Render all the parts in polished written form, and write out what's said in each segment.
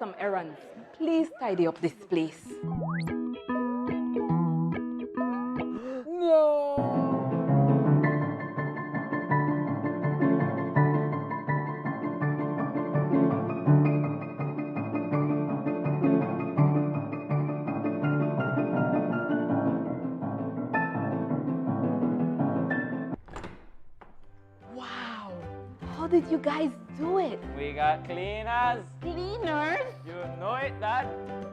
some errands. Please tidy up this place. No! Wow! How did you guys do it? We got cleaners. Cleaners? You know it, Dad.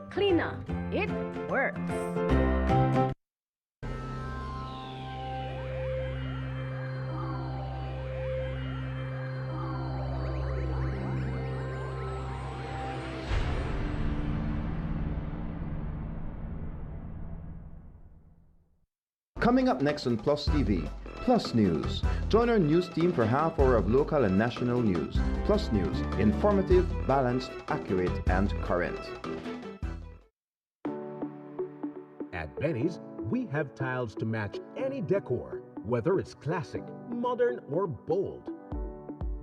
Cleaner, it works. Coming up next on Plus TV, Plus News. Join our news team for half hour of local and national news. Plus News, informative, balanced, accurate, and current. At Benny's, we have tiles to match any decor, whether it's classic, modern, or bold.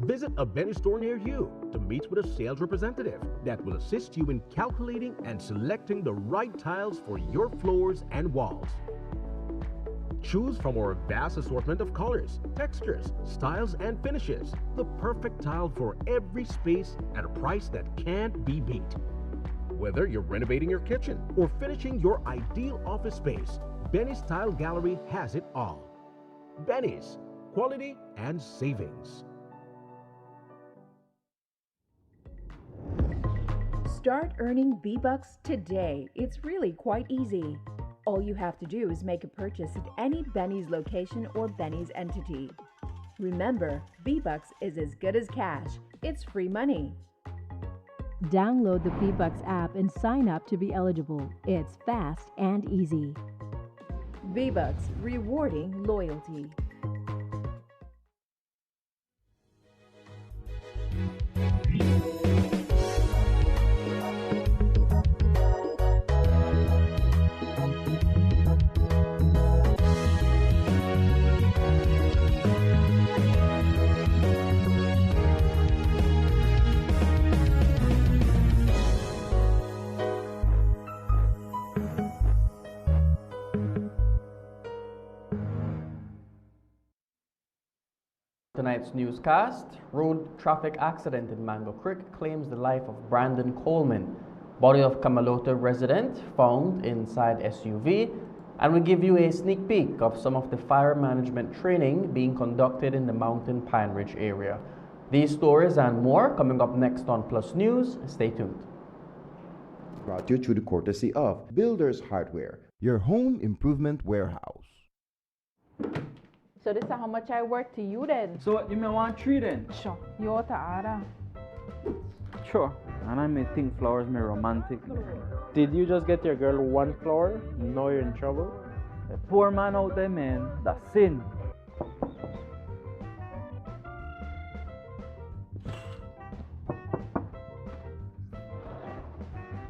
Visit a Benny store near you to meet with a sales representative that will assist you in calculating and selecting the right tiles for your floors and walls. Choose from our vast assortment of colors, textures, styles, and finishes. The perfect tile for every space at a price that can't be beat. Whether you're renovating your kitchen or finishing your ideal office space, Benny's Tile Gallery has it all. Benny's, quality and savings. Start earning V-Bucks today. It's really quite easy. All you have to do is make a purchase at any Benny's location or Benny's entity. Remember, V-Bucks is as good as cash. It's free money. Download the V-Bucks app and sign up to be eligible. It's fast and easy. V-Bucks, rewarding loyalty. Tonight's newscast, road traffic accident in Mango Creek claims the life of Brandon Coleman. Body of Camalota resident found inside SUV, and we give you a sneak peek of some of the fire management training being conducted in the Mountain Pine Ridge area. These stories and more coming up next on Plus News. Stay tuned. Brought to you through the courtesy of Builders Hardware, your home improvement warehouse. So this is how much I work to you then? So what, you may want 3 then? Sure. You ought to order. Sure. And I may think flowers may romantic. Did you just get your girl 1 flower? Now you're in trouble? A poor man out there, man. That's sin.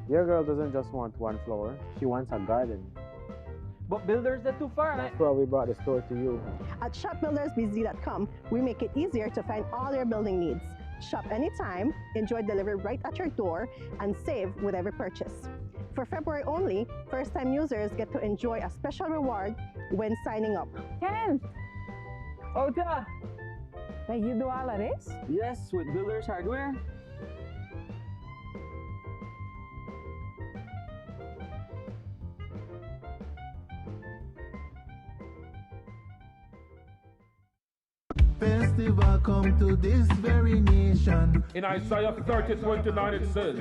Your girl doesn't just want 1 flower. She wants a garden. But builders, they're too far. That's why we brought the store to you. At shopbuildersbz.com, we make it easier to find all your building needs. Shop anytime, enjoy delivery right at your door, and save with every purchase. For February only, first-time users get to enjoy a special reward when signing up. Ken! Oh, yeah. Hey, you do all of this? Yes, with Builders Hardware. Festival come to this very nation. In Isaiah 30:29 it says,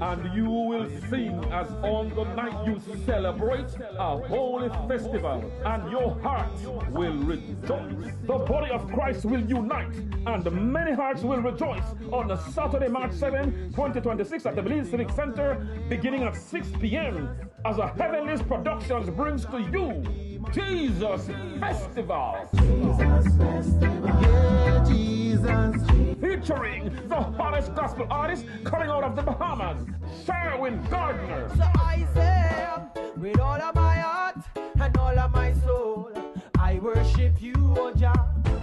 and you will sing as on the night you celebrate a holy festival, and your heart will rejoice. The body of Christ will unite, and many hearts will rejoice on the Saturday, March 7, 2026 at the Belize Civic Center, beginning at 6 p.m. as a Heavenly Productions brings to you Jesus Festival. Jesus Festival. Yeah, Jesus. Featuring the hottest gospel artist coming out of the Bahamas, Sherwin Gardner. So I say, with all of my heart and all of my soul, I worship you, O Jah.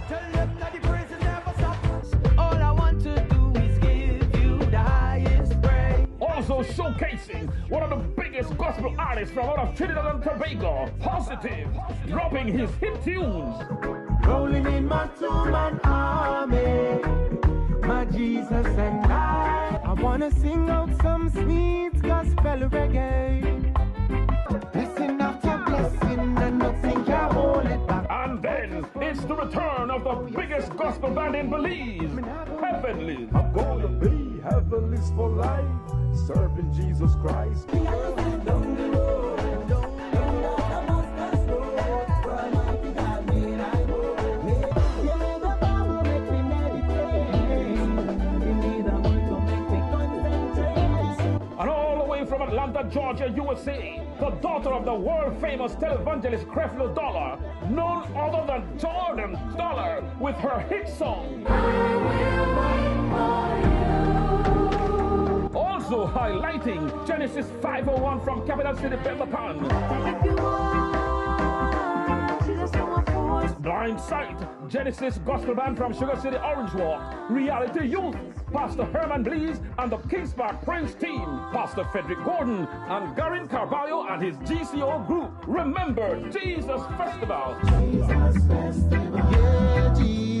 Tell them that the praise never stops. All I want to do is give you the highest praise. Also also showcasing one of the biggest gospel artists from out of Trinidad and Tobago, Positive, dropping his hit tunes. Rolling in my two-man army, my Jesus and I wanna sing out some sweet gospel reggae. Blessing after blessing, and nothing can hold it back. And then it's the return of the biggest gospel band in Belize, Heavenly. I'm gonna be heavenly's for life, serving Jesus Christ. And all the way from Atlanta, Georgia, USA, the daughter of the world-famous televangelist Creflo Dollar, none other than Jordan Dollar, with her hit song. Also highlighting Genesis 501 from Capital City, Belmopan. Blind Sight, Genesis Gospel Band from Sugar City, Orange Walk. Reality Youth, Pastor Herman Blees and the Kings Park Prince team, Pastor Frederick Gordon and Garin Carballo and his GCO group. Remember Jesus Festival. Jesus Festival. Yeah, Jesus.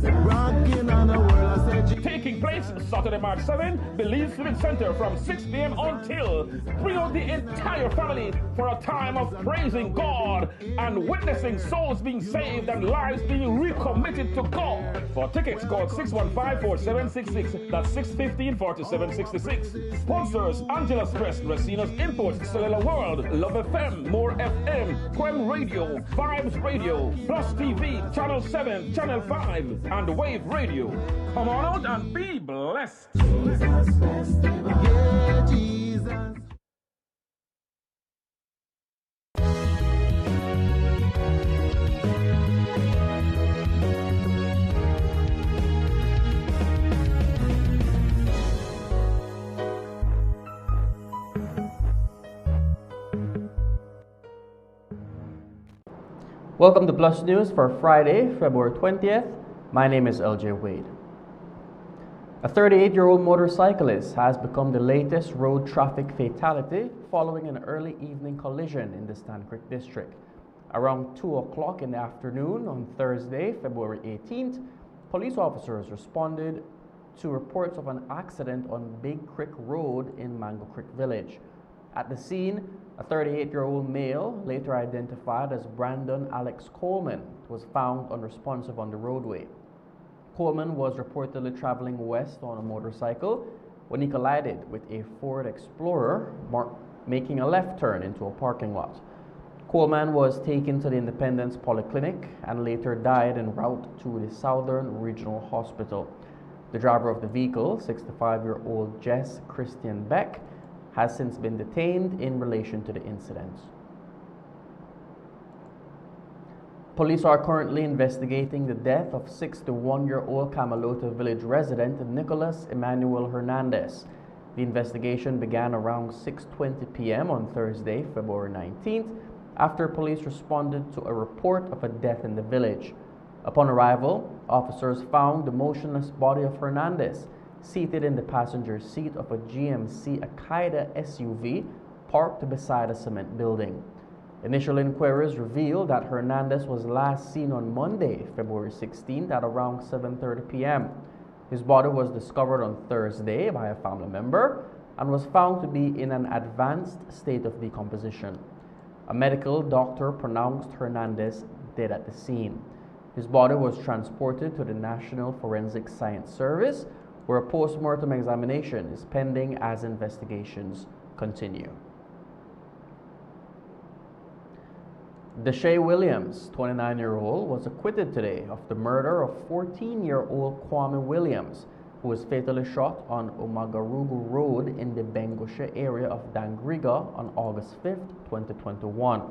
Rocking on the world. I said, Taking place Saturday, March 7, Belize Civic Center from 6 p.m. until. Bring out the entire family for a time of praising God and witnessing souls being saved and lives being recommitted to God. For tickets, call 615-4766. That's 615-4766. Sponsors: Angela's Press, Racina's Imports, Cellular World, Love FM, More FM, Quem Radio, Vibes Radio, Plus TV, Channel 7, Channel 5, and Wave Radio. Come on out and be blessed. Jesus Festival. Yeah, Jesus. Welcome to Plus News for Friday, February 20th. My name is LJ Wade. A 38-year-old motorcyclist has become the latest road traffic fatality following an early evening collision in the Stand Creek district. Around 2 o'clock in the afternoon on Thursday, February 18th, police officers responded to reports of an accident on Big Creek Road in Mango Creek Village. At the scene, a 38-year-old male, later identified as Brandon Alex Coleman, was found unresponsive on the roadway. Coleman was reportedly traveling west on a motorcycle when he collided with a Ford Explorer, making a left turn into a parking lot. Coleman was taken to the Independence Polyclinic and later died en route to the Southern Regional Hospital. The driver of the vehicle, 65-year-old Jess Christian Beck, has since been detained in relation to the incident. Police are currently investigating the death of 61-year-old Camalota Village resident Nicholas Emmanuel Hernandez. The investigation began around 6:20 p.m. on Thursday, February 19th, after police responded to a report of a death in the village. Upon arrival, officers found the motionless body of Hernandez seated in the passenger seat of a GMC Akaida SUV parked beside a cement building. Initial inquiries revealed that Hernandez was last seen on Monday, February 16th at around 7:30 p.m. His body was discovered on Thursday by a family member and was found to be in an advanced state of decomposition. A medical doctor pronounced Hernandez dead at the scene. His body was transported to the National Forensic Science Service, where a post-mortem examination is pending as investigations continue. Deshae Williams, 29-year-old, was acquitted today of the murder of 14-year-old Kwame Williams, who was fatally shot on Omagarugu Road in the Bengosha area of Dangriga on August 5, 2021.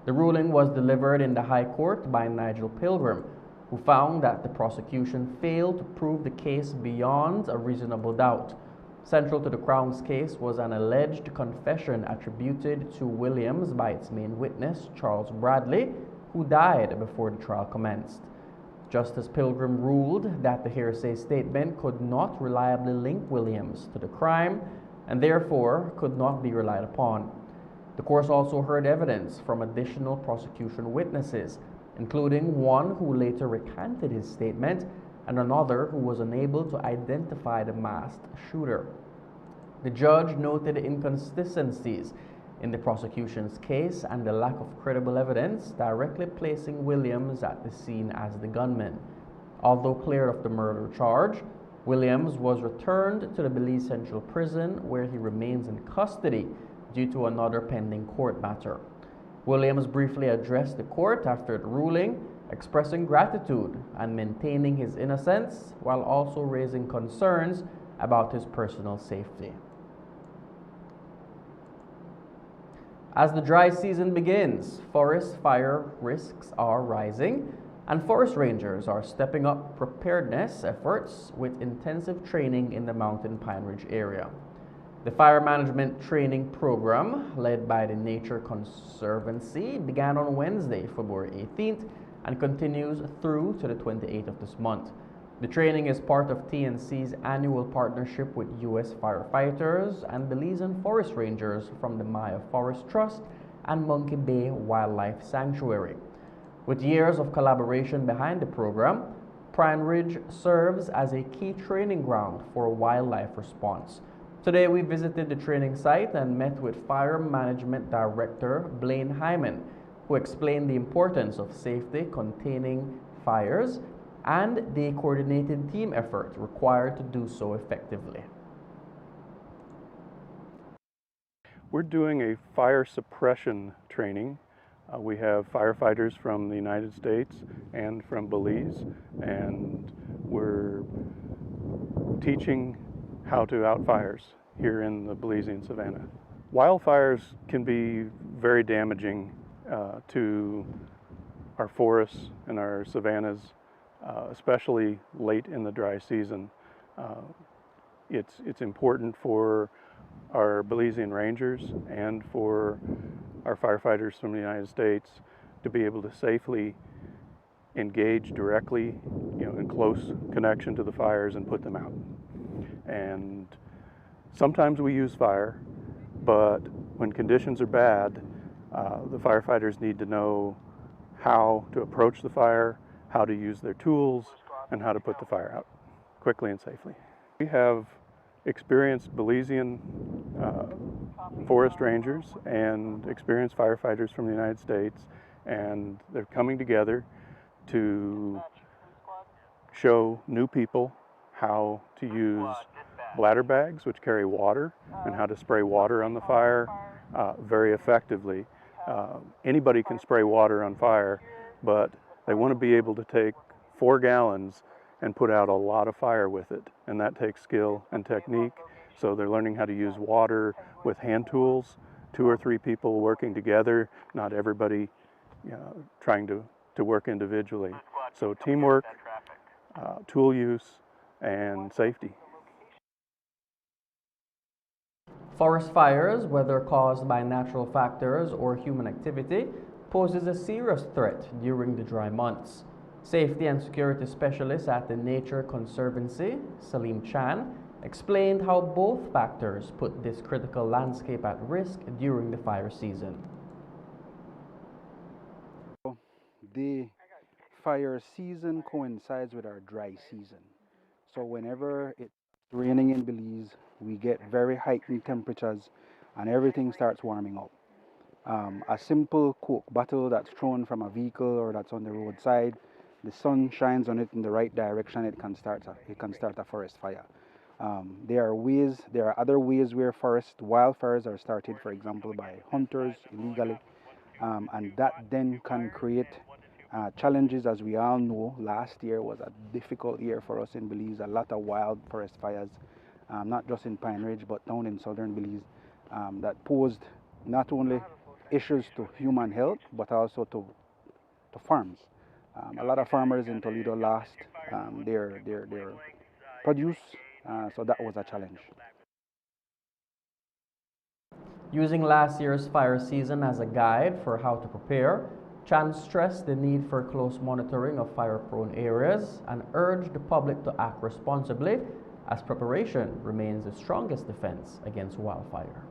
The ruling was delivered in the High Court by Nigel Pilgrim, who found that the prosecution failed to prove the case beyond a reasonable doubt. Central to the Crown's case was an alleged confession attributed to Williams by its main witness, Charles Bradley, who died before the trial commenced. Justice Pilgrim ruled that the hearsay statement could not reliably link Williams to the crime and therefore could not be relied upon. The court also heard evidence from additional prosecution witnesses, including one who later recanted his statement and another who was unable to identify the masked shooter. The judge noted inconsistencies in the prosecution's case and the lack of credible evidence directly placing Williams at the scene as the gunman. Although cleared of the murder charge, Williams was returned to the Belize Central Prison where he remains in custody due to another pending court matter. Williams briefly addressed the court after the ruling, expressing gratitude and maintaining his innocence while also raising concerns about his personal safety. As the dry season begins, forest fire risks are rising, and forest rangers are stepping up preparedness efforts with intensive training in the Mountain Pine Ridge area. The Fire Management Training Program, led by the Nature Conservancy, began on Wednesday, February 18th, and continues through to the 28th of this month. The training is part of TNC's annual partnership with U.S. firefighters and Belizean forest rangers from the Maya Forest Trust and Monkey Bay Wildlife Sanctuary. With years of collaboration behind the program, Pine Ridge serves as a key training ground for wildlife response. Today we visited the training site and met with Fire Management Director Blaine Hyman, who explained the importance of safety containing fires and the coordinated team effort required to do so effectively. We're doing a fire suppression training. We have firefighters from the United States and from Belize, and we're teaching how to out fires here in the Belizean savanna. Wildfires can be very damaging to our forests and our savannas, especially late in the dry season. It's important for our Belizean rangers and for our firefighters from the United States to be able to safely engage directly, in close connection to the fires and put them out. And sometimes we use fire, but when conditions are bad, the firefighters need to know how to approach the fire, how to use their tools, and how to put the fire out quickly and safely. We have experienced Belizean forest rangers and experienced firefighters from the United States, and they're coming together to show new people how to use bladder bags, which carry water, and how to spray water on the fire very effectively. Anybody can spray water on fire, but they want to be able to take 4 gallons and put out a lot of fire with it, and that takes skill and technique. So they're learning how to use water with hand tools, 2 or 3 people working together, not everybody trying to work individually. So teamwork, tool use, and safety. Forest fires, whether caused by natural factors or human activity, poses a serious threat during the dry months. Safety and security specialist at the Nature Conservancy, Salim Chan, explained how both factors put this critical landscape at risk during the fire season. The fire season coincides with our dry season. So whenever it's raining in Belize, we get very heightened temperatures and everything starts warming up. A simple Coke bottle that's thrown from a vehicle or that's on the roadside, the sun shines on it in the right direction, it can start a forest fire. There are other ways where wildfires are started, for example, by hunters illegally, and that then can create challenges. As we all know, last year was a difficult year for us in Belize. A lot of wild forest fires, not just in Pine Ridge, but down in southern Belize, that posed not only issues to human health, but also to farms. A lot of farmers in Toledo lost their produce, so that was a challenge. Using last year's fire season as a guide for how to prepare, Chan stressed the need for close monitoring of fire-prone areas and urged the public to act responsibly as preparation remains the strongest defense against wildfire.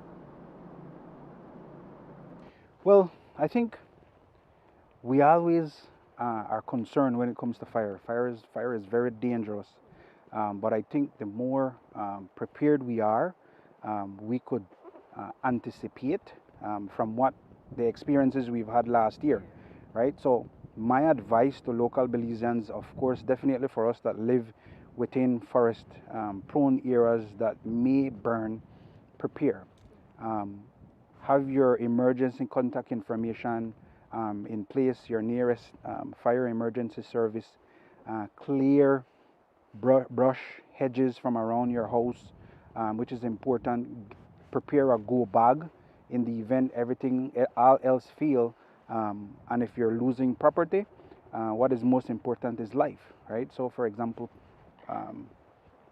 Well, I think we always are concerned when it comes to fire. Fire is very dangerous, but I think the more prepared we are, we could anticipate from what the experiences we've had last year, right? So my advice to local Belizeans, of course, definitely for us that live within forest prone areas that may burn, prepare. Have your emergency contact information in place, your nearest fire emergency service, clear brush hedges from around your house, which is important. Prepare a go bag in the event all else fail, and if you're losing property, what is most important is life, right? So for example,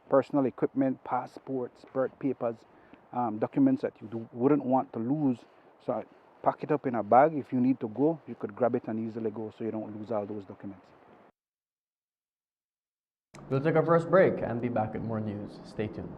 personal equipment, passports, birth papers, documents that you wouldn't want to lose. So pack it up in a bag. If you need to go, you could grab it and easily go so you don't lose all those documents. We'll take our first break and be back with more news. Stay tuned.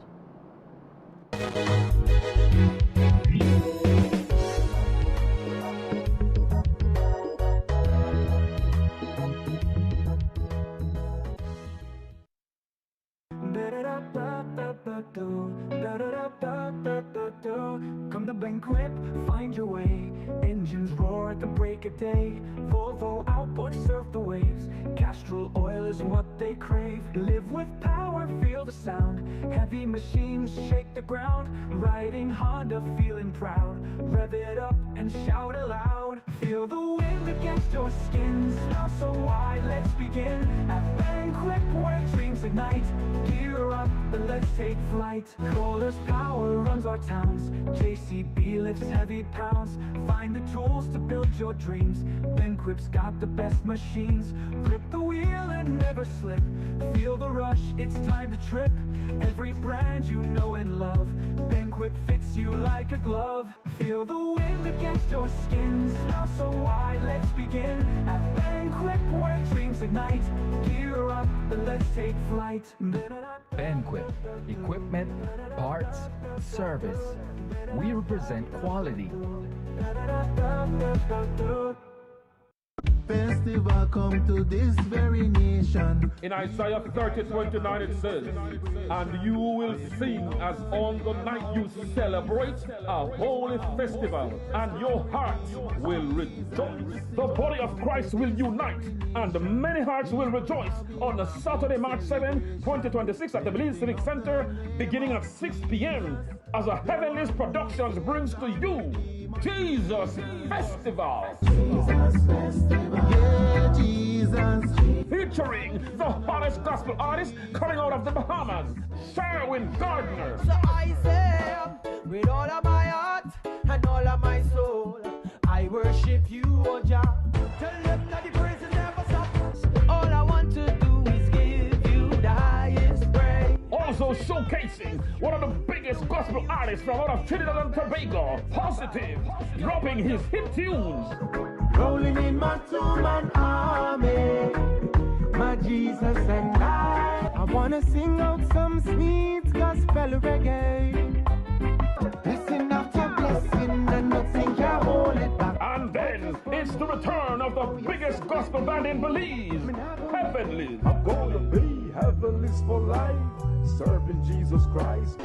Come to banquet, find your way. Engines roar at the break of day. Volvo outboard surf the waves. Castrol oil is what they crave. Live with power, feel the sound. Heavy machines shake the ground. Riding Honda, feeling proud. Rev it up and shout aloud. Feel the wind against your skin. Smell so wide, let's begin. At banquet where dreams ignite. Gear up, let's take flight. Kohler's power runs our towns. JCB lifts heavy pounds. Find the tools to build your dreams. Banquip's got the best machines. Grip the wheel and never slip. Feel the rush, it's time to trip. Every brand you know and love. Banquip fits you like a glove. Feel the wind against your skin. Smell so wide, let's begin. At Banquip where dreams ignite. Gear up, let's take flight. Banquip, equipment, parts, service. We represent quality. Festival come to this very nation. In Isaiah 30:29 it says, and you will sing as on the night you celebrate a holy festival, and your heart will rejoice. The body of Christ will unite, and many hearts will rejoice on the Saturday, March 7, 2026 at the Belize Civic Center, beginning at 6 p.m. as a Heavenly's Productions brings to you Jesus Festival. Jesus Festival. Yeah, Jesus. Featuring the hottest gospel artist coming out of the Bahamas, Sherwin Gardner. So I say, with all of my heart and all of my soul, I worship you, O Jah. Tell them that the praise never stops. All I want to do is give you the highest praise. Also showcasing one of the biggest gospel artists from out of Trinidad and Tobago, Positive, dropping his hit tunes. Rolling in my two-man army, my Jesus and I wanna sing out some sweet gospel reggae. Blessing after blessing, and nothing can hold it back. And then it's the return of the biggest gospel band in Belize, Heavenly. I'm gonna be heavenly's for life, serving Jesus Christ.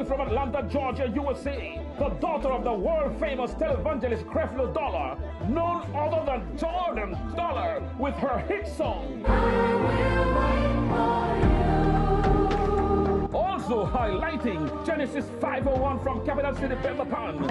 From Atlanta, Georgia, USA, the daughter of the world-famous televangelist Creflo Dollar, none other than Jordan Dollar, with her hit song. Also highlighting Genesis 501 from Capital City, Pentaton.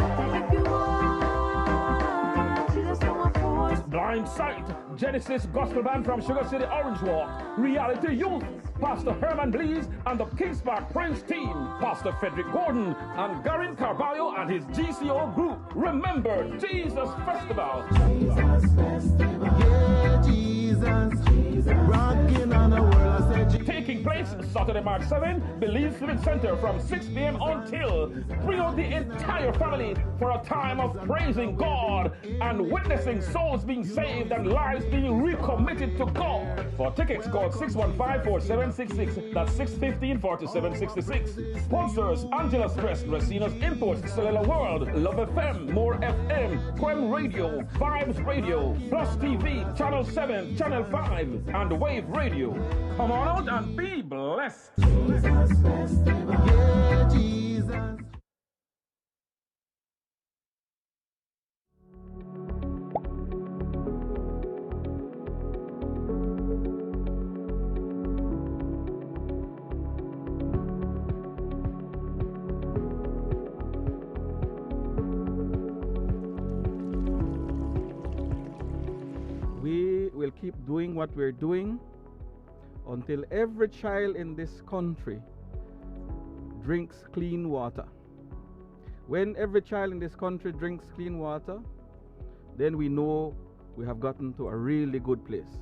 Blind Sight, Genesis Gospel Band from Sugar City, Orange Walk. Reality Youth, Pastor Herman Blees and the Kings Park Prince team, Pastor Frederick Gordon and Garin Carvalho and his GCO group. Remember Jesus Festival. Jesus Festival. Yeah, Jesus. Rocking on the world, I said Jesus. Taking place Saturday, March 7, Belize Civic Center from 6 p.m. until. Bring out the entire family for a time of praising God and witnessing souls being saved and lives being recommitted to God. For tickets, call 615-4766. That's 615-4766. Sponsors: Angela's Press, Racina's Imports, Cellular World, Love FM, More FM, Quem Radio, Vibes Radio, PlusTV, Channel 7, Channel 5, and Wave Radio. Come on out and be blessed. Yeah, Jesus. We will keep doing what we're doing until every child in this country drinks clean water. When every child in this country drinks clean water, then we know we have gotten to a really good place.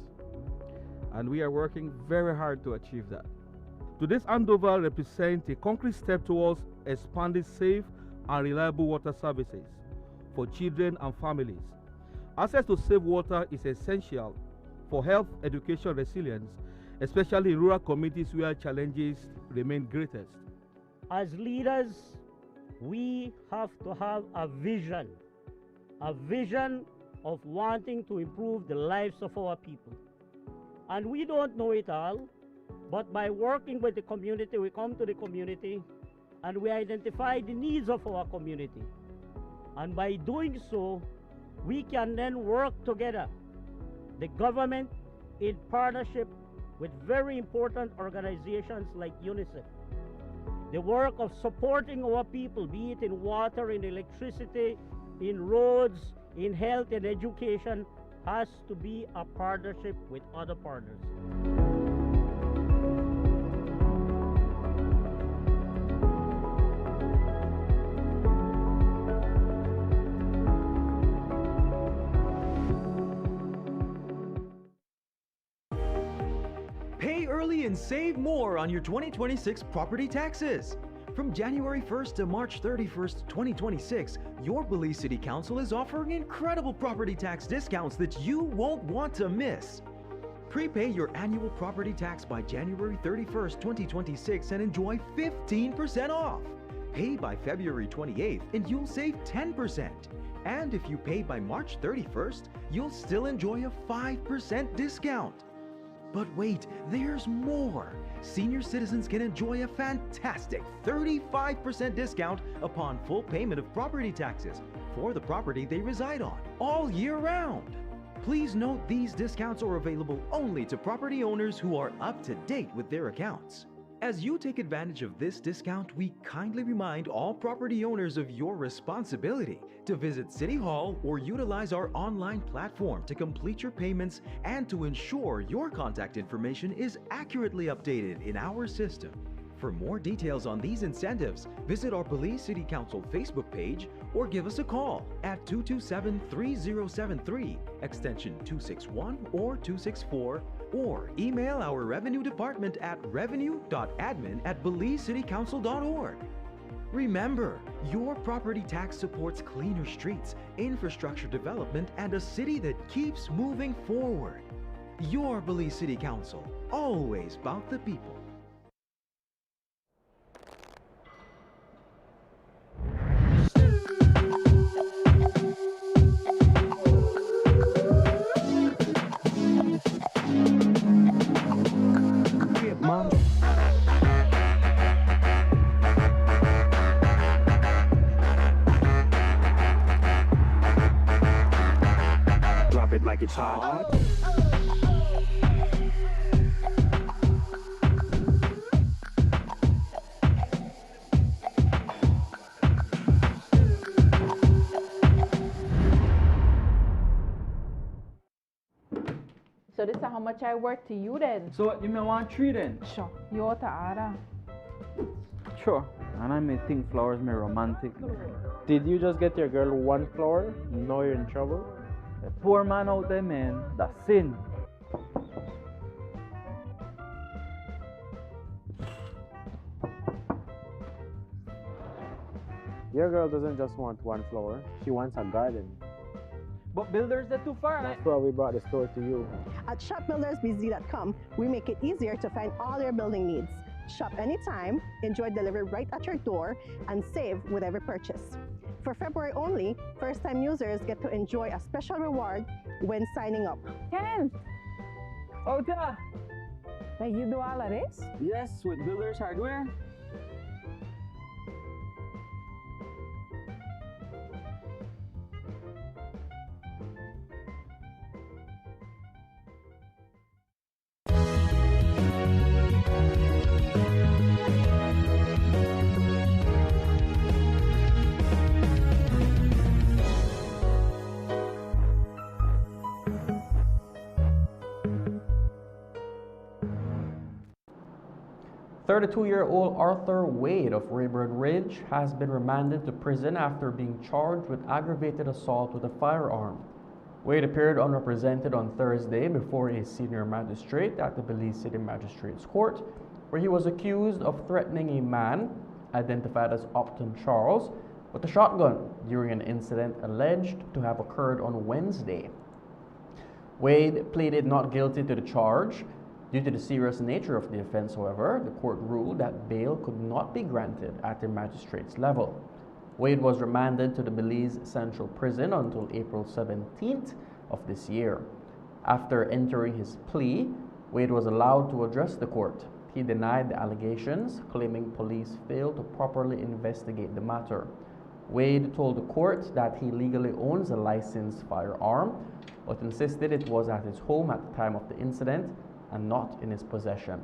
And we are working very hard to achieve that. To this handover represents a concrete step towards expanding safe and reliable water services for children and families. Access to safe water is essential for health, education, resilience, especially in rural communities where challenges remain greatest. As leaders, we have to have a vision of wanting to improve the lives of our people. And we don't know it all, but by working with the community, we come to the community and we identify the needs of our community. And by doing so, we can then work together, the government in partnership with very important organizations like UNICEF. The work of supporting our people, be it in water, in electricity, in roads, in health and education, has to be a partnership with other partners. Pay early and save more on your 2026 property taxes. From January 1st to March 31st, 2026, your Belize City Council is offering incredible property tax discounts that you won't want to miss. Prepay your annual property tax by January 31st, 2026 and enjoy 15% off. Pay by February 28th and you'll save 10%. And if you pay by March 31st, you'll still enjoy a 5% discount. But wait, there's more. Senior citizens can enjoy a fantastic 35% discount upon full payment of property taxes for the property they reside on, all year round. Please note these discounts are available only to property owners who are up to date with their accounts. As you take advantage of this discount, we kindly remind all property owners of your responsibility to visit City Hall or utilize our online platform to complete your payments and to ensure your contact information is accurately updated in our system. For more details on these incentives, visit our Belize City Council Facebook page or give us a call at 227-3073, extension 261 or 264, or email our revenue department at revenue.admin@BelizeCityCouncil.org. Remember, your property tax supports cleaner streets, infrastructure development, and a city that keeps moving forward. Your Belize City Council, always about the people. Drop it like it's hot. So this is how much I work to you then? So what, you may want 3 then? Sure. You ought to order. Sure. And I may think flowers may romantic. Did you just get your girl 1 flower? Now you're in trouble? A poor man out there, man, that's sin. Your girl doesn't just want one flower, she wants a garden. But builders are too far. That's why we brought the store to you. At shopbuildersbz.com, we make it easier to find all your building needs. Shop anytime, enjoy delivery right at your door, and save with every purchase. For February only, first-time users get to enjoy a special reward when signing up. Ken! Ota! Like you do all of this? Yes, with Builders Hardware. "32-year-old Arthur Wade of Rayburn Ridge has been remanded to prison after being charged with aggravated assault with a firearm. Wade appeared unrepresented on Thursday before a senior magistrate at the Belize City Magistrates Court, where he was accused of threatening a man, identified as Upton Charles, with a shotgun during an incident alleged to have occurred on Wednesday. Wade pleaded not guilty to the charge. Due to the serious nature of the offense, however, the court ruled that bail could not be granted at the magistrate's level. Wade was remanded to the Belize Central Prison until April 17th of this year. After entering his plea, Wade was allowed to address the court. He denied the allegations, claiming police failed to properly investigate the matter. Wade told the court that he legally owns a licensed firearm, but insisted it was at his home at the time of the incident and not in his possession.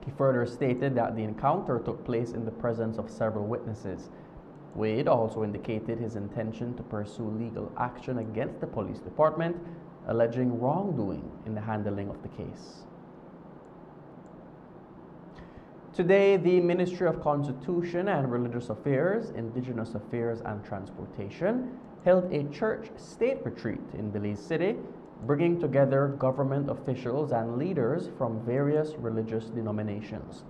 He further stated that the encounter took place in the presence of several witnesses. Wade also indicated his intention to pursue legal action against the police department, alleging wrongdoing in the handling of the case. Today, the Ministry of Constitution and Religious Affairs, Indigenous Affairs and Transportation held a church-state retreat in Belize City, bringing together government officials and leaders from various religious denominations.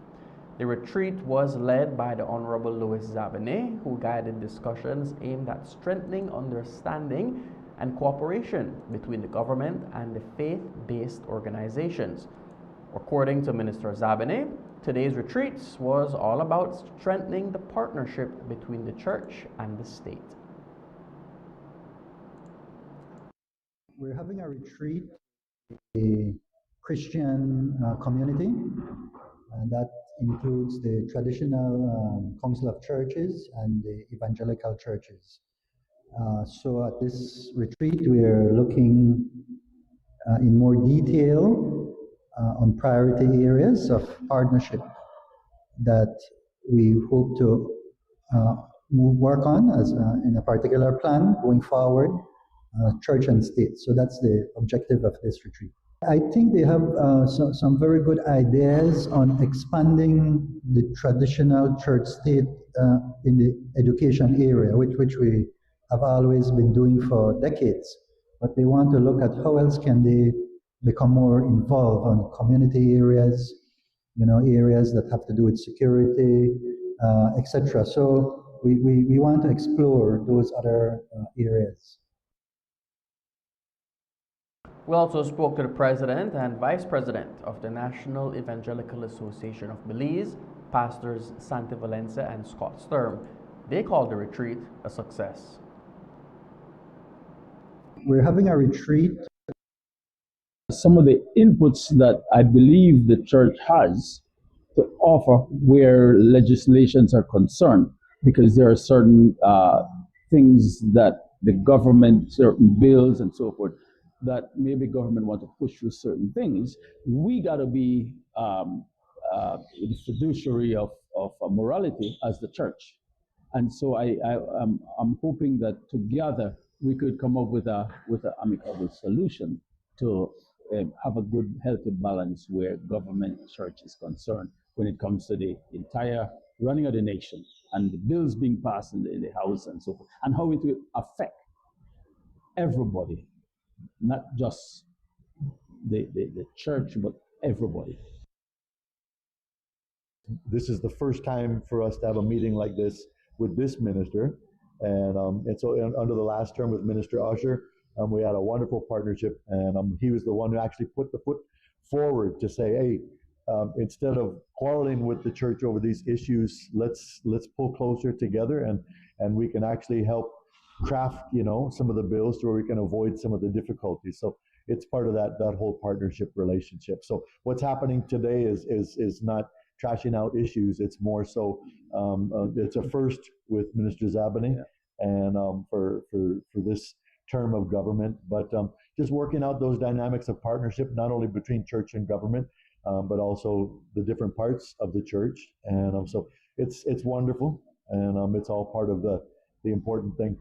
The retreat was led by the Honorable Louis Zabene, who guided discussions aimed at strengthening understanding and cooperation between the government and the faith-based organizations. According to Minister Zabene, today's retreat was all about strengthening the partnership between the church and the state. We're having a retreat, a Christian community, and that includes the traditional Council of Churches and the evangelical churches. So at this retreat, we are looking in more detail on priority areas of partnership that we hope to work on as in a particular plan going forward. Church and state. So that's the objective of this retreat. I think they have some very good ideas on expanding the traditional church-state in the education area, which we have always been doing for decades. But they want to look at how else can they become more involved on community areas, areas that have to do with security, etc. So we want to explore those other areas. We also spoke to the President and Vice President of the National Evangelical Association of Belize, Pastors Santi Valencia and Scott Sturm. They called the retreat a success. We're having a retreat. Some of the inputs that I believe the church has to offer where legislations are concerned, because there are certain things that the government, certain bills and so forth, that maybe government want to push through certain things. We got to be the fiduciary of morality as the church. And so I'm hoping that together we could come up with an amicable solution to have a good, healthy balance where government church is concerned when it comes to the entire running of the nation and the bills being passed in the House and so forth, and how it will affect everybody, not just the church, but everybody. This is the first time for us to have a meeting like this with this minister. And so under the last term with Minister Usher, we had a wonderful partnership, and he was the one who actually put the foot forward to say, hey, instead of quarreling with the church over these issues, let's pull closer together, and we can actually help craft, some of the bills to where we can avoid some of the difficulties. So it's part of that whole partnership relationship. So what's happening today is not trashing out issues. It's more so it's a first with Minister Zabany, and for this term of government, but just working out those dynamics of partnership, not only between church and government, but also the different parts of the church. And so it's wonderful, and it's all part of the important thing.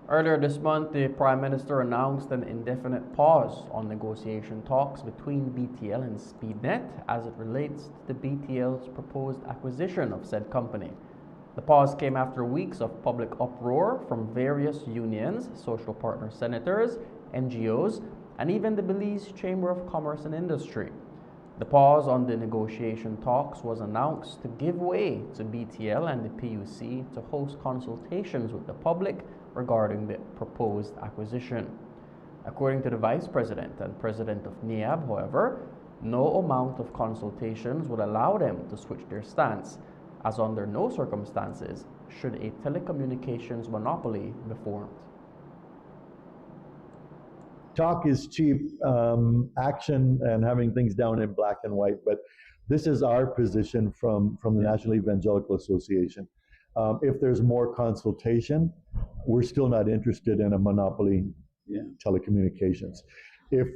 Earlier this month, the Prime Minister announced an indefinite pause on negotiation talks between BTL and SpeedNet as it relates to the BTL's proposed acquisition of said company. The pause came after weeks of public uproar from various unions, social partner senators, NGOs, and even the Belize Chamber of Commerce and Industry. The pause on the negotiation talks was announced to give way to BTL and the PUC to host consultations with the public regarding the proposed acquisition. According to the Vice President and President of NIAB, however, no amount of consultations would allow them to switch their stance, as under no circumstances should a telecommunications monopoly be formed. Talk is cheap, action and having things down in black and white, but this is our position from the National Evangelical Association. If there's more consultation, we're still not interested in a monopoly telecommunications. If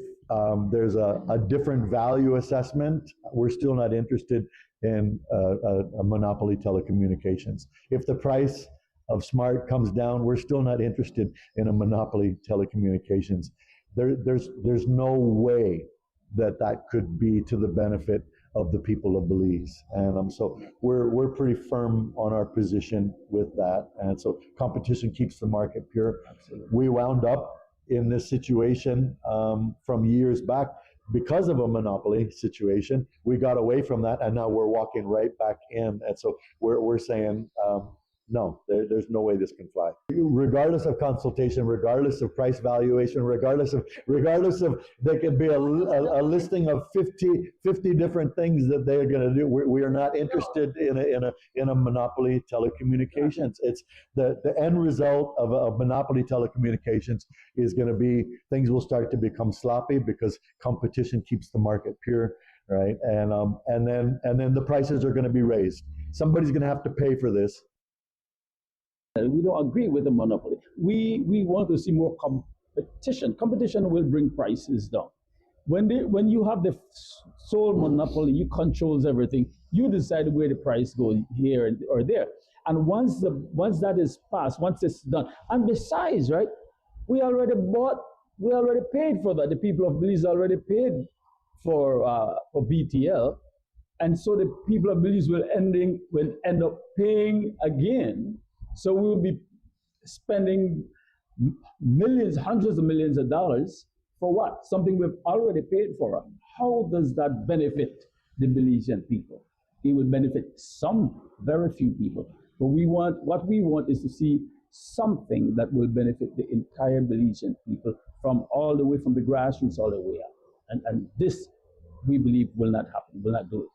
there's a different value assessment, we're still not interested in a monopoly telecommunications. If the price of smart comes down, we're still not interested in a monopoly telecommunications. There's no way that could be to the benefit of the people of Belize, and so we're pretty firm on our position with that. And so competition keeps the market pure. Absolutely. We wound up in this situation from years back because of a monopoly situation. We got away from that, and now we're walking right back in. And so we're saying, no, there's no way this can fly. Regardless of consultation, regardless of price valuation, regardless of there could be a listing of 50 different things that they're going to do. We are not interested in a monopoly telecommunications. It's the end result of a monopoly telecommunications is going to be things will start to become sloppy because competition keeps the market pure, right? And then the prices are going to be raised. Somebody's going to have to pay for this. We don't agree with the monopoly. We want to see more competition. Competition will bring prices down. When you have the sole monopoly, you controls everything. You decide where the price goes here or there. And once that is passed, once it's done, and besides, right, we already paid for that. The people of Belize already paid for BTL, and so the people of Belize will end up paying again. So we will be spending millions, hundreds of millions of dollars for what? Something we've already paid for. How does that benefit the Belizean people? It will benefit some, very few people. But what we want is to see something that will benefit the entire Belizean people from all the way from the grassroots all the way up. And this, we believe, will not happen, will not do it.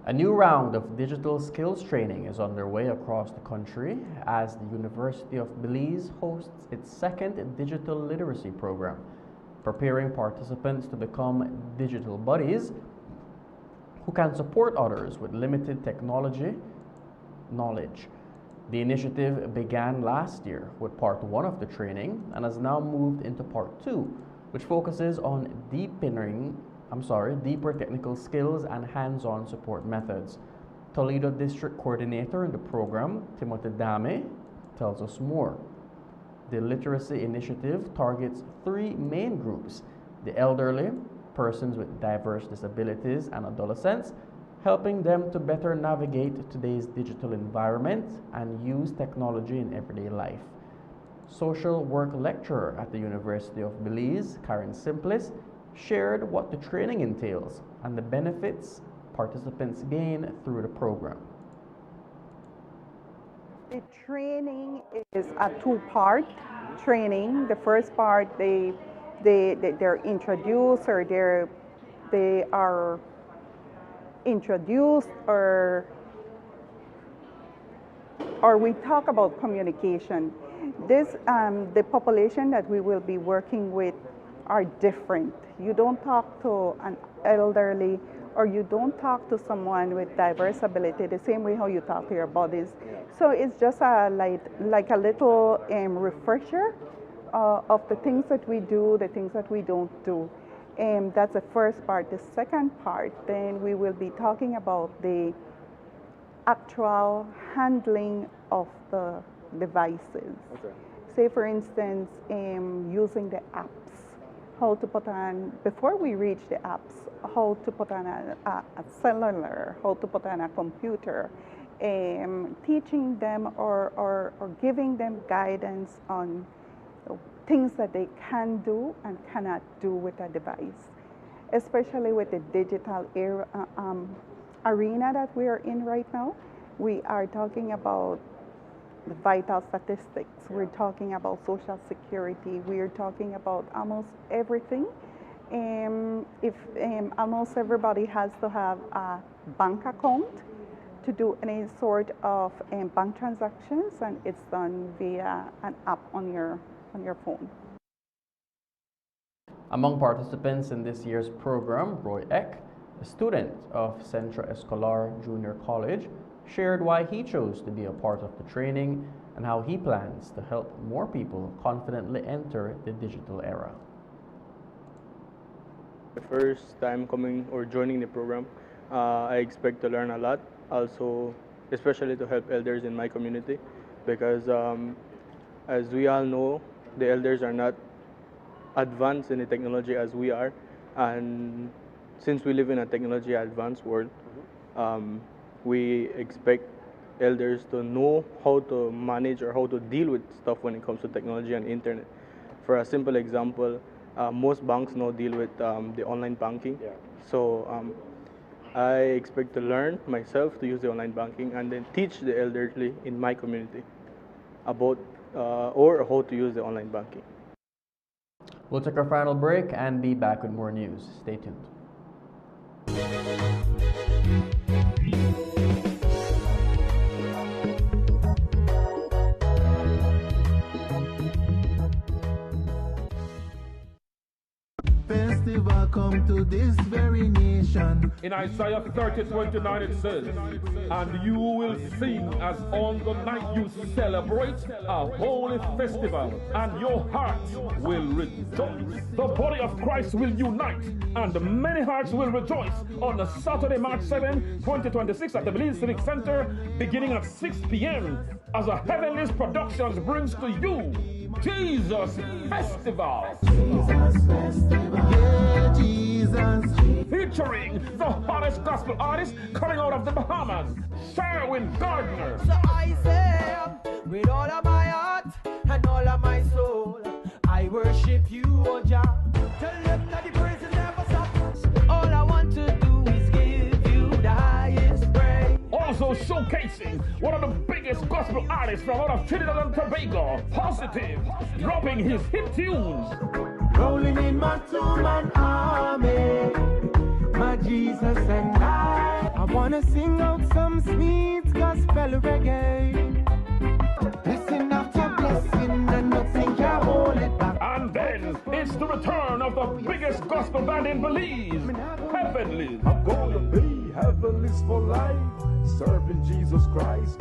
A new round of digital skills training is underway across the country as the University of Belize hosts its second digital literacy program, preparing participants to become digital buddies who can support others with limited technology knowledge. The initiative began last year with part 1 of the training and has now moved into part 2, which focuses on deeper technical skills and hands-on support methods. Toledo District Coordinator in the program, Timothy Dame, tells us more. The literacy initiative targets 3 main groups: the elderly, persons with diverse disabilities, and adolescents, helping them to better navigate today's digital environment and use technology in everyday life. Social work lecturer at the University of Belize, Karen Simplis, shared what the training entails and the benefits participants gain through the program. The training is a two-part training. The first part, they're introduced, or they are introduced, or we talk about communication. The population that we will be working with are different. You don't talk to an elderly, or you don't talk to someone with diverse ability the same way how you talk to your bodies. So it's just like a little refresher of the things that we do, the things that we don't do. And that's the first part. The second part, then we will be talking about the actual handling of the devices. Okay. Say for instance, using the apps, how to put on, before we reach the apps, how to put on a cellular, how to put on a computer, teaching them or giving them guidance on things that they can do and cannot do with a device, especially with the digital era, arena that we are in right now. We are talking about the vital statistics. We're talking about social security. We're talking about almost everything. If almost everybody has to have a bank account to do any sort of bank transactions, and it's done via an app on your phone. Among participants in this year's program, Roy Eck, a student of Centro Escolar Junior College, shared why he chose to be a part of the training and how he plans to help more people confidently enter the digital era. The first time coming or joining the program, I expect to learn a lot, also especially to help elders in my community, because as we all know, the elders are not advanced in the technology as we are, and since we live in a technology advanced world, we expect elders to know how to manage or how to deal with stuff when it comes to technology and internet. For a simple example, most banks now deal with the online banking. Yeah. So I expect to learn myself to use the online banking and then teach the elderly in my community about or how to use the online banking. We'll take our final break and be back with more news. Stay tuned. Festival come to this very nation. In Isaiah 30:29 it says, "And you will sing as on the night you celebrate a holy festival, and your heart will rejoice." The body of Christ will unite, and many hearts will rejoice on the Saturday, March 7, 2026 at the Belize Civic Center, beginning at 6 p.m. as a Heavenly's Productions brings to you Jesus Festival. Yeah, Jesus. Featuring the hottest gospel artist coming out of the Bahamas, Sherwin Gardner. So I say, with all of my heart and all of my soul, I worship you, oh Jah. Tell them that the praise will never stop. All I want to do is give you the highest praise. Also showcasing one of the biggest gospel artists from out of Trinidad and Tobago, Positive, dropping his hit tunes. Rolling in my two-man army, my Jesus and I wanna sing out some sweet gospel reggae. Blessing after blessing, and nothing can hold it back. And then it's the return of the biggest gospel band in Belize, Heavenly. I'm gonna be heavenly's for life, serving Jesus Christ.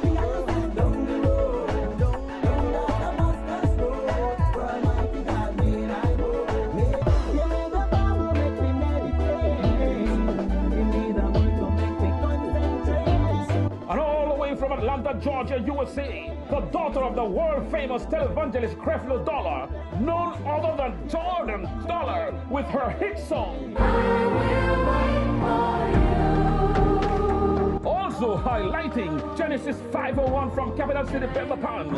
And all the way from Atlanta, Georgia, USA, the daughter of the world-famous televangelist Creflo Dollar, none other than Jordan Dollar, with her hit song. Also highlighting Genesis 5:01 from Capital City, Pentaton.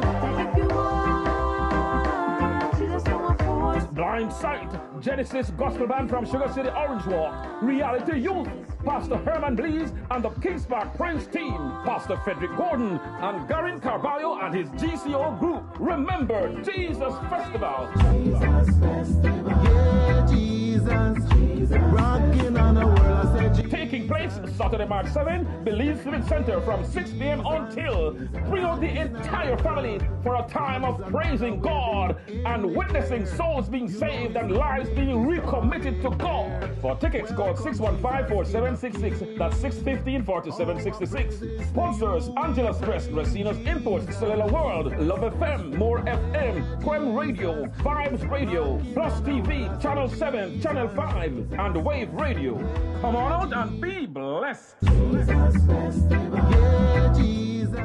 Blind Sight, Genesis Gospel Band from Sugar City Orange Walk, Reality Youth, Pastor Herman Blees and the Kings Park Prince team, Pastor Frederick Gordon and Garin Carballo and his GCO group. Remember Jesus Festival. Jesus Festival. Yeah, Jesus. Rocking on the world. I said, Taking place Saturday, March 7, Belize Civic Center from 6 p.m. until. Bring out the entire family for a time of praising God and witnessing souls being saved and lives being recommitted to God. For tickets, call 615-4766. That's 615-4766. Sponsors: Angela's Press, Racina's Imports, Cellular World, Love FM, More FM, Quem Radio, Vibes Radio, PlusTV, Channel 7, Channel 5, and Wave Radio. Come on out and be blessed. Jesus Festival. Yeah, Jesus.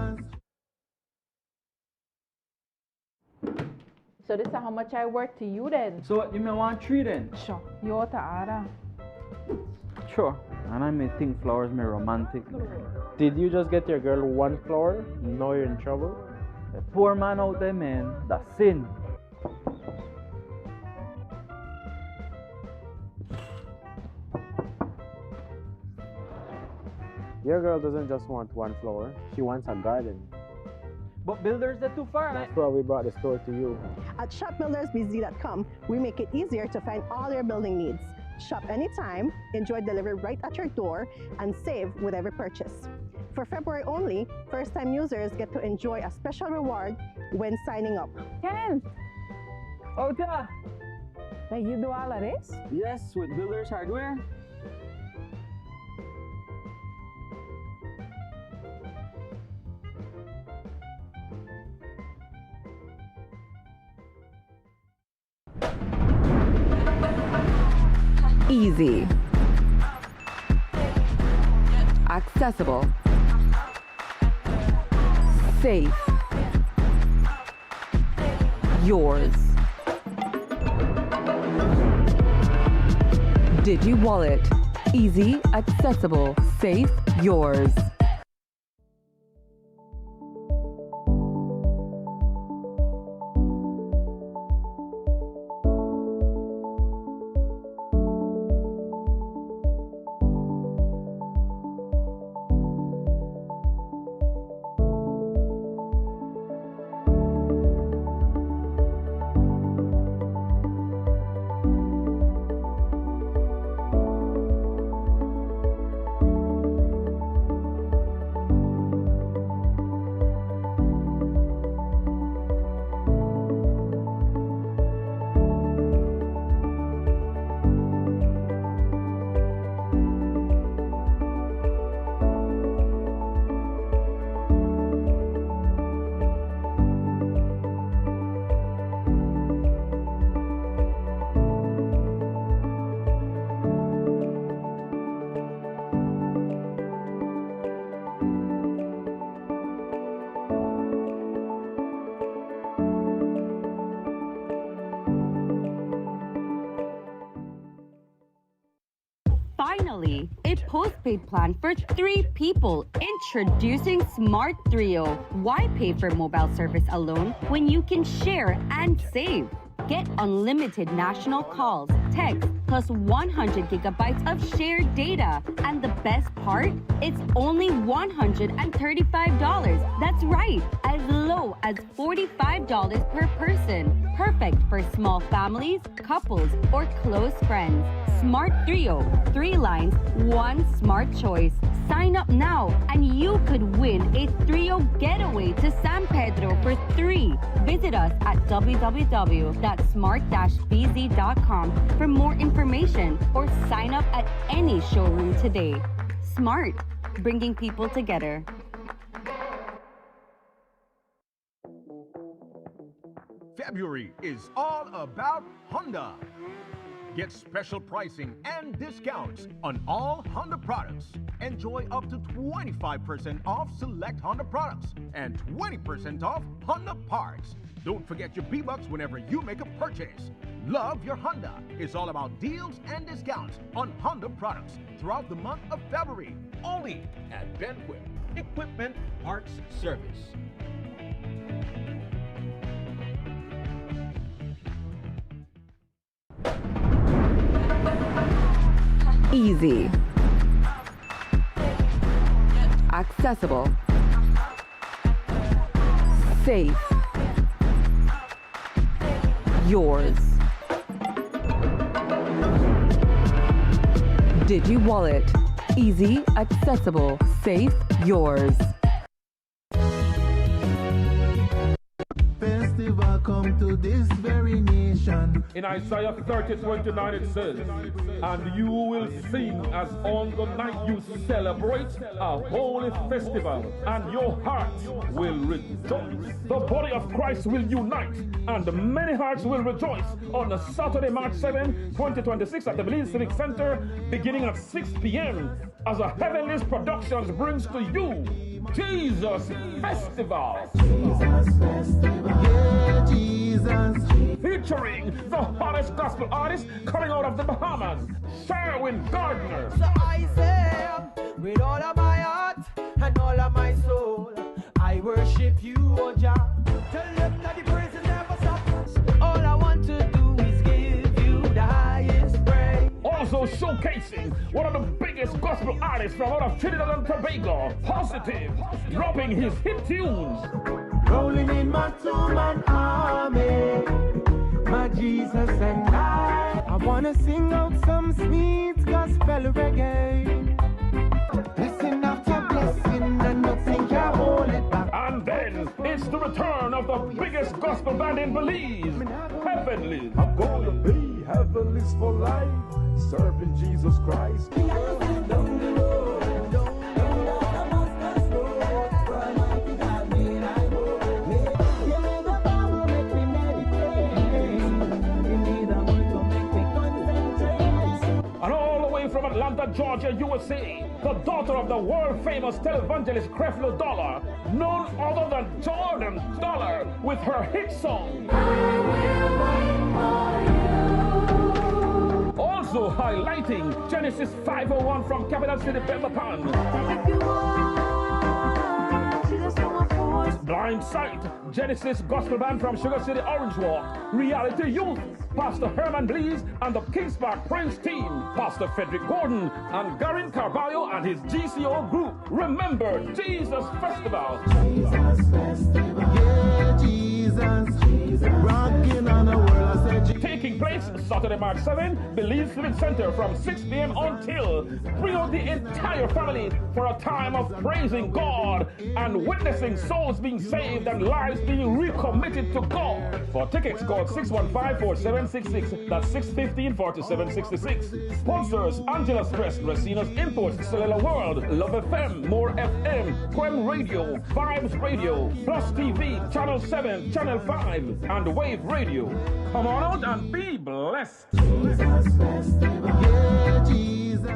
So this is how much I work to you then? So what, you may want 3 then? Sure. You ought to order. Sure. And I may think flowers may romantic. Did you just get your girl 1 flower? Now you're in trouble? A poor man out there, man, that's sin. Your girl doesn't just want 1 flower, she wants a garden. But builders, they're too far. That's why we brought the store to you. At shopbuildersbz.com, we make it easier to find all your building needs. Shop anytime, enjoy delivery right at your door, and save with every purchase. For February only, first-time users get to enjoy a special reward when signing up. Ken! Oh, yeah. Like you do all of this? Yes, with Builders Hardware. Easy. Accessible. Safe. Yours. Digi Wallet. Easy, accessible, safe, yours. Finally, a postpaid plan for 3 people. Introducing Smart Trio. Why pay for mobile service alone when you can share and save? Get unlimited national calls, text, plus 100 gigabytes of shared data. And the best part? It's only $135. That's right, as low as $45 per person. Perfect for small families, couples, or close friends. Smart Trio, 3 lines, 1 smart choice. Sign up now and you could win a Trio getaway to San Pedro for 3. Visit us at www.smart-bz.com for more information or sign up at any showroom today. Smart, bringing people together. February is all about Honda. Get special pricing and discounts on all Honda products. Enjoy up to 25% off select Honda products and 20% off Honda parts. Don't forget your B-Bucks whenever you make a purchase. Love your Honda is all about deals and discounts on Honda products throughout the month of February. Only at Benquip Equipment Parts Service. Easy. Accessible. Safe. Yours. DigiWallet. Easy, accessible, safe, yours. Festival come to this very nation. In Isaiah 30:29 it says, "And you will sing as on the night you celebrate a holy festival, and your heart will rejoice." The body of Christ will unite, and many hearts will rejoice on the Saturday, March 7, 2026 at the Belize Civic Center, beginning at 6 p.m. as a Heavenly's Productions brings to you Jesus Festival. Yeah, Jesus. Featuring the hottest gospel artists coming out of the Bahamas, Sherwin Gardner. So I say, with all of my heart and all of my soul, I worship you, O Jah. Tell them that the praise will never stop. All I want to do is give you the highest praise. Also showcasing one of the biggest gospel artists from out of Trinidad and Tobago, Positive, dropping his hit tunes. Rolling in my two-man army, my Jesus and I wanna sing out some sweet gospel reggae. Blessing after blessing, and nothing can hold it back. And then it's the return of the biggest gospel band in Belize, Heavenly. I'm gonna be heavenlies for life, serving Jesus Christ. And all the way from Atlanta, Georgia, USA, the daughter of the world-famous televangelist Creflo Dollar, none other than Jordan Dollar, with her hit song. Also highlighting Genesis 501 from Capital City, Pemberton. Blind Sight, Genesis Gospel Band from Sugar City, Orange Walk. Reality Youth, Pastor Herman Blees and the Kings Park Prince team, Pastor Frederick Gordon and Garin Carvalho and his GCO group. Remember Jesus Festival. Jesus Festival. Yeah, Jesus. Rocking on the world, I said Jesus. Taking place Saturday, March 7, Belize Civic Center from 6 p.m. until. Bring out the entire family for a time of praising God and witnessing souls being saved and lives being recommitted to God. For tickets, call 615-4766. That's 615-4766. Sponsors: Angela's Press, Racina's Imports, Cellular World, Love FM, More FM, Quem Radio, Vibes Radio, PlusTV, Channel 7, Channel 5, and Wave Radio. Come on out and be blessed. Jesus Festival. Yeah, Jesus.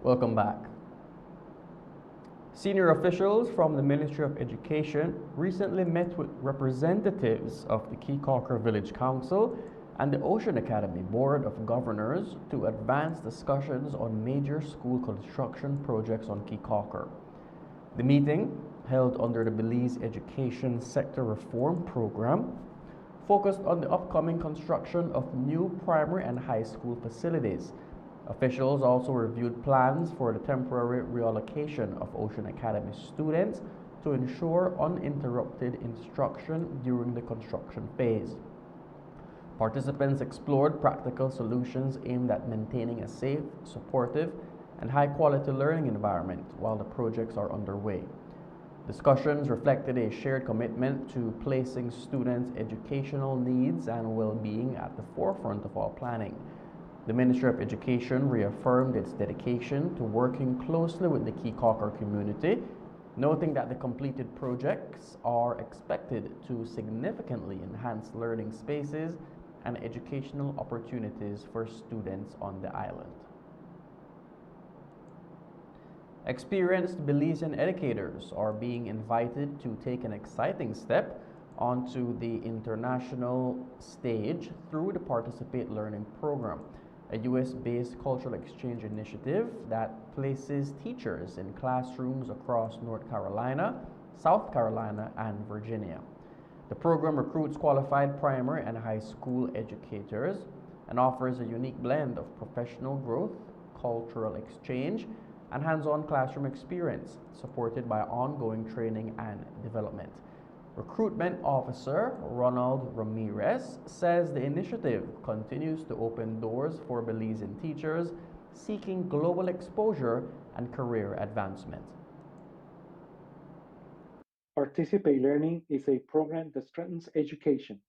Welcome back. Senior officials from the Ministry of Education recently met with representatives of the Key-Calker Village Council and the Ocean Academy Board of Governors to advance discussions on major school construction projects on Key-Calker. The meeting, held under the Belize Education Sector Reform Program, focused on the upcoming construction of new primary and high school facilities. Officials also reviewed plans for the temporary reallocation of Ocean Academy students to ensure uninterrupted instruction during the construction phase. Participants explored practical solutions aimed at maintaining a safe, supportive, and high-quality learning environment while the projects are underway. Discussions reflected a shared commitment to placing students' educational needs and well-being at the forefront of all planning. The Ministry of Education reaffirmed its dedication to working closely with the Key-Calker community, noting that the completed projects are expected to significantly enhance learning spaces and educational opportunities for students on the island. Experienced Belizean educators are being invited to take an exciting step onto the international stage through the Participate Learning Program, a US-based cultural exchange initiative that places teachers in classrooms across North Carolina, South Carolina, and Virginia. The program recruits qualified primary and high school educators and offers a unique blend of professional growth, cultural exchange, and hands-on classroom experience, supported by ongoing training and development. Recruitment Officer Ronald Ramirez says the initiative continues to open doors for Belizean teachers seeking global exposure and career advancement. Participate Learning is a program that strengthens education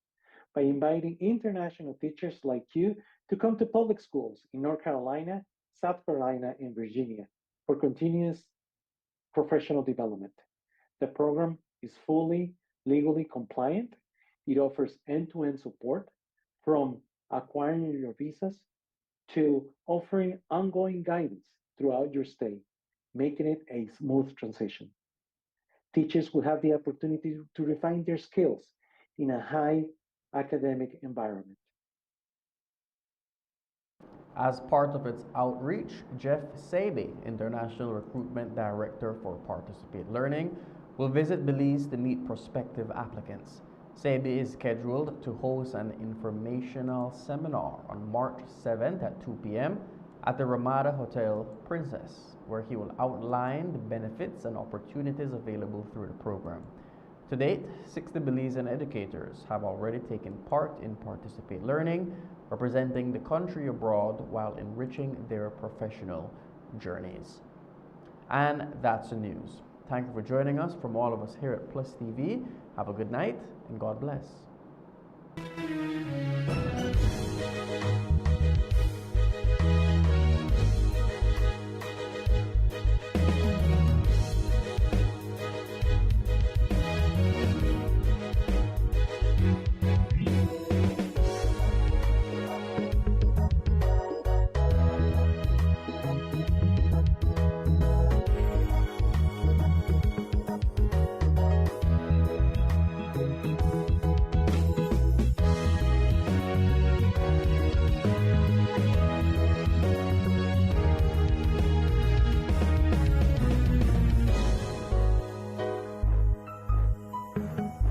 by inviting international teachers like you to come to public schools in North Carolina, South Carolina, and Virginia for continuous professional development. The program is fully legally compliant. It offers end-to-end support from acquiring your visas to offering ongoing guidance throughout your stay, making it a smooth transition. Teachers will have the opportunity to refine their skills in a high academic environment. As part of its outreach, Jeff Sabe, International Recruitment Director for Participate Learning, will visit Belize to meet prospective applicants. Sabe is scheduled to host an informational seminar on March 7th at 2 p.m. at the Ramada Hotel Princess, where he will outline the benefits and opportunities available through the program. To date, 60 Belizean educators have already taken part in Participate Learning, representing the country abroad while enriching their professional journeys. And that's the news. Thank you for joining us. From all of us here at Plus TV, have a good night and God bless.